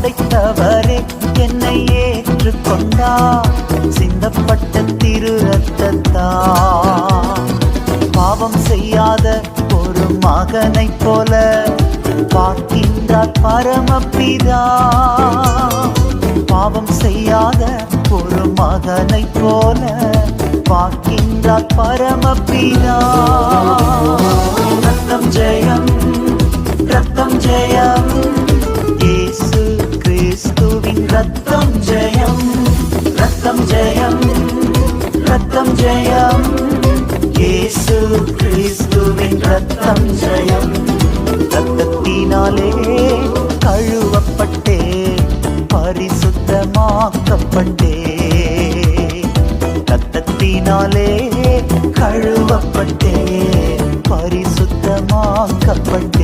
படைத்தவரே என்னை ஏற்றுக்கொண்டார். சிந்தப்பட்ட திரு ரத்தத்தால் பாவம் செய்யாத ஒரு மகனைப் போல பார்க்கின்றார் பரமபிதா. பாவம் செய்யாத ஒரு மகனைப் போல பார்க்கின்றார் பரமபிதா. ரத்தம் ஜெயம், ரத்தம் ஜெயம், இயேசு கிறிஸ்துவின் ரத்தம் ஜெயம். ரத்தம் ஜெயம், ரத்தம் ஜெயம், இயேசு கிறிஸ்துவின் ரத்தம் ஜெயம். ரத்தத்தினாலே கழுவப்பட்டே பரிசுத்தமாக்கப்பட்டே. ரத்தத்தினாலே கழுவப்பட்டே பரிசுத்தமாக்கப்பட்டே.